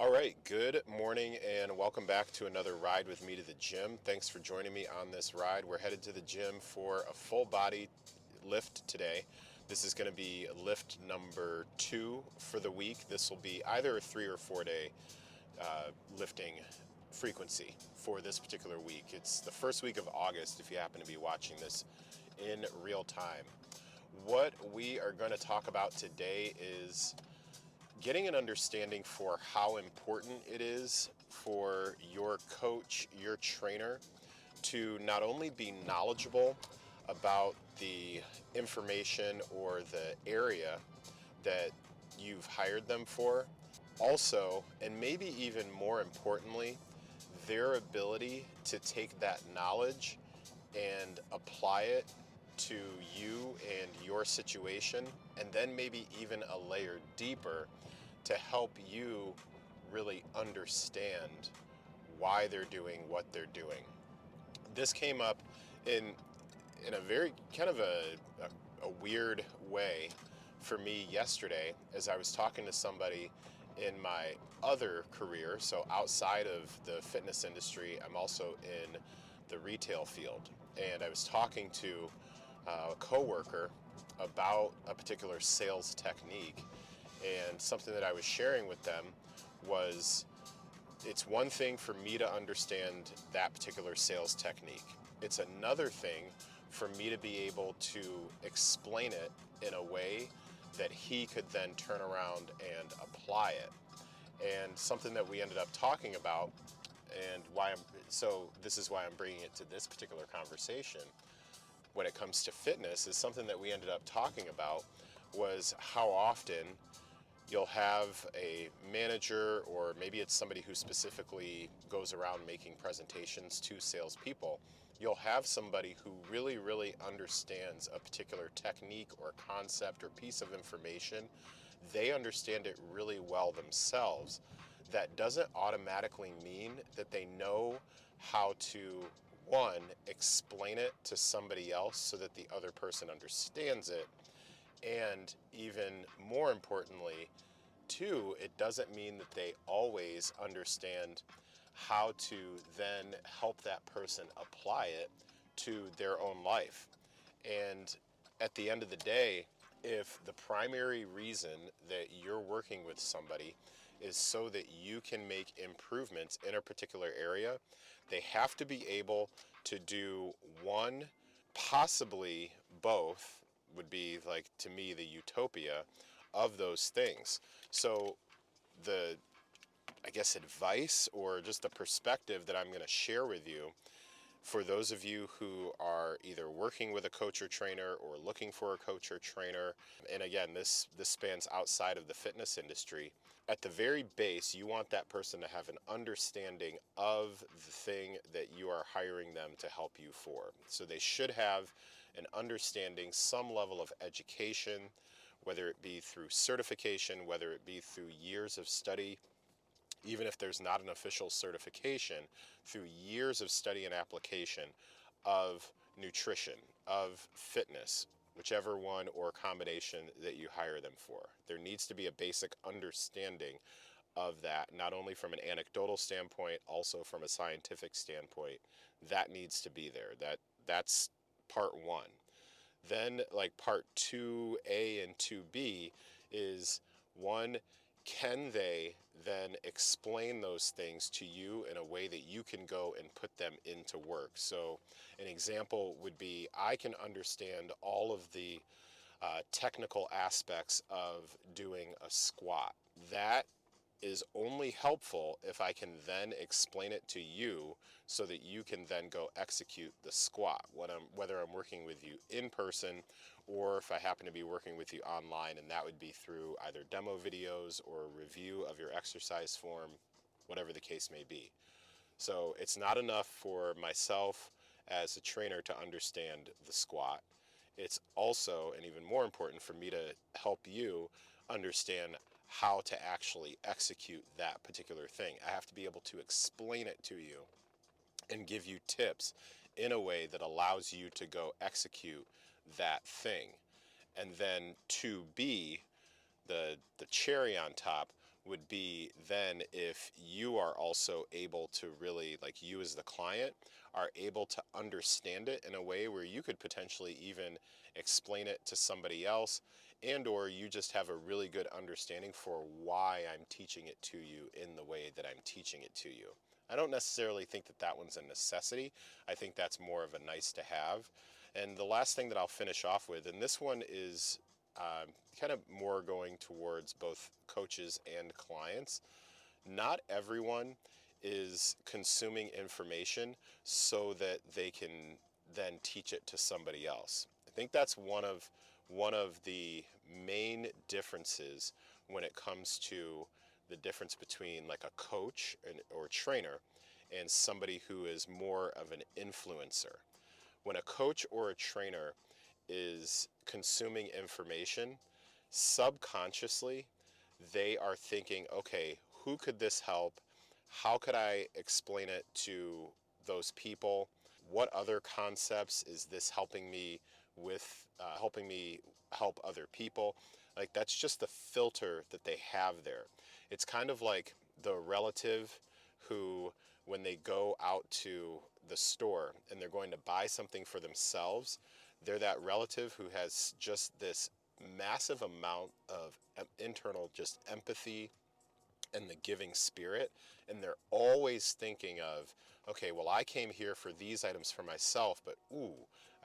All right, good morning and welcome back to another ride with me to the gym. Thanks for joining me on this ride. We're headed to the gym for a full body lift today. This is going to be lift number 2 for the week. This will be either a 3 or 4 day lifting frequency for this particular week. It's the first week of August if you happen to be watching this in real time. What we are going to talk about today is getting an understanding for how important it is for your coach, your trainer, to not only be knowledgeable about the information or the area that you've hired them for, also, and maybe even more importantly, their ability to take that knowledge and apply it to you and your situation, and then maybe even a layer deeper to help you really understand why they're doing what they're doing. This came up in a very kind of a weird way for me yesterday as I was talking to somebody in my other career. So outside of the fitness industry, I'm also in the retail field, and I was talking to a coworker about a particular sales technique, and something that I was sharing with them was it's one thing for me to understand that particular sales technique. It's another thing for me to be able to explain it in a way that he could then turn around and apply it. And something that we ended up talking about, and this is why I'm bringing it to this particular conversation when it comes to fitness, is something that we ended up talking about was how often you'll have a manager, or maybe it's somebody who specifically goes around making presentations to salespeople. You'll have somebody who really understands a particular technique or concept or piece of information. They understand it really well themselves. That doesn't automatically mean that they know how to, one, explain it to somebody else so that the other person understands it. And even more importantly, two, it doesn't mean that they always understand how to then help that person apply it to their own life. And at the end of the day, if the primary reason that you're working with somebody is so that you can make improvements in a particular area, they have to be able to do one, possibly both, would be, like, to me, the utopia of those things. So the, I guess, advice or just the perspective that I'm going to share with you, for those of you who are either working with a coach or trainer or looking for a coach or trainer, and again, this spans outside of the fitness industry, at the very base, you want that person to have an understanding of the thing that you are hiring them to help you for. So they should have an understanding, some level of education, whether it be through certification, whether it be through years of study, even if there's not an official certification, through years of study and application of nutrition, of fitness, whichever one or combination that you hire them for. There needs to be a basic understanding of that, not only from an anecdotal standpoint, also from a scientific standpoint. That needs to be there. That's part one. Then, like, part 2A and 2B is, one, can they then explain those things to you in a way that you can go and put them into work? So an example would be, I can understand all of the technical aspects of doing a squat. That is only helpful if I can then explain it to you so that you can then go execute the squat, whether I'm working with you in person or if I happen to be working with you online, and that would be through either demo videos or a review of your exercise form, whatever the case may be. So it's not enough for myself as a trainer to understand the squat. It's also, and even more important, for me to help you understand how to actually execute that particular thing. I have to be able to explain it to you and give you tips in a way that allows you to go execute that thing. And then 2B, the cherry on top, would be then if you are also able to really, like you as the client, are able to understand it in a way where you could potentially even explain it to somebody else, and or you just have a really good understanding for why I'm teaching it to you in the way that I'm teaching it to you. I don't necessarily think that that one's a necessity. I think that's more of a nice to have. And the last thing that I'll finish off with, and this one is kind of more going towards both coaches and clients. Not everyone is consuming information so that they can then teach it to somebody else. I think that's one of the main differences when it comes to the difference between like a coach or trainer and somebody who is more of an influencer. When a coach or a trainer is consuming information, subconsciously, they are thinking, okay, who could this help? How could I explain it to those people? What other concepts is this helping me with, helping me help other people? Like, that's just the filter that they have there. It's kind of like the relative who, when they go out to the store and they're going to buy something for themselves, they're that relative who has just this massive amount of internal just empathy and the giving spirit, and they're always thinking of, okay, well, I came here for these items for myself, but ooh,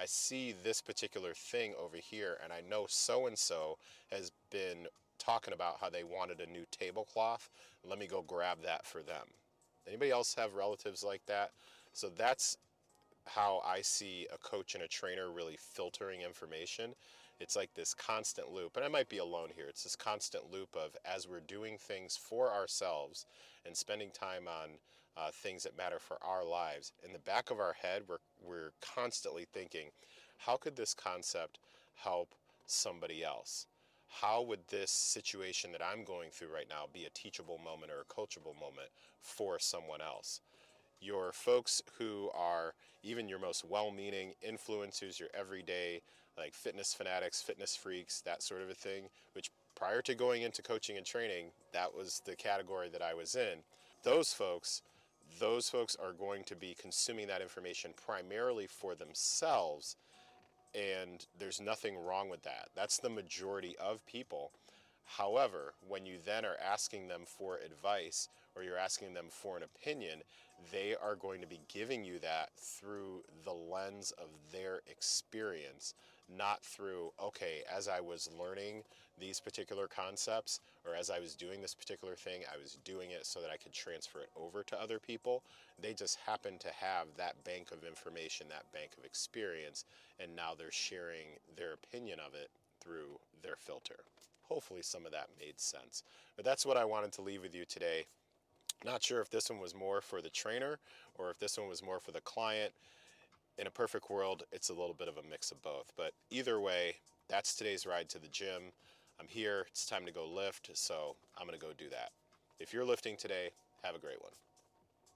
I see this particular thing over here, and I know so and so has been talking about how they wanted a new tablecloth. Let me go grab that for them. Anybody else have relatives like that? So that's how I see a coach and a trainer really filtering information. It's like this constant loop, and I might be alone here. It's this constant loop of, as we're doing things for ourselves and spending time on things that matter for our lives, in the back of our head, we're constantly thinking, how could this concept help somebody else? How would this situation that I'm going through right now be a teachable moment or a coachable moment for someone else? Your folks who are even your most well-meaning influencers, your everyday like fitness fanatics, fitness freaks, that sort of a thing, which prior to going into coaching and training, that was the category that I was in. Those folks, those folks are going to be consuming that information primarily for themselves, and there's nothing wrong with that. That's the majority of people. However, when you then are asking them for advice or you're asking them for an opinion, they are going to be giving you that through the lens of their experience, not through, okay, as I was learning these particular concepts or as I was doing this particular thing, I was doing it so that I could transfer it over to other people. They just happen to have that bank of information, that bank of experience, and now they're sharing their opinion of it through their filter. Hopefully some of that made sense. But that's what I wanted to leave with you today. Not sure if this one was more for the trainer or if this one was more for the client. In a perfect world, it's a little bit of a mix of both. But either way, that's today's ride to the gym. I'm here. It's time to go lift, so I'm going to go do that. If you're lifting today, have a great one.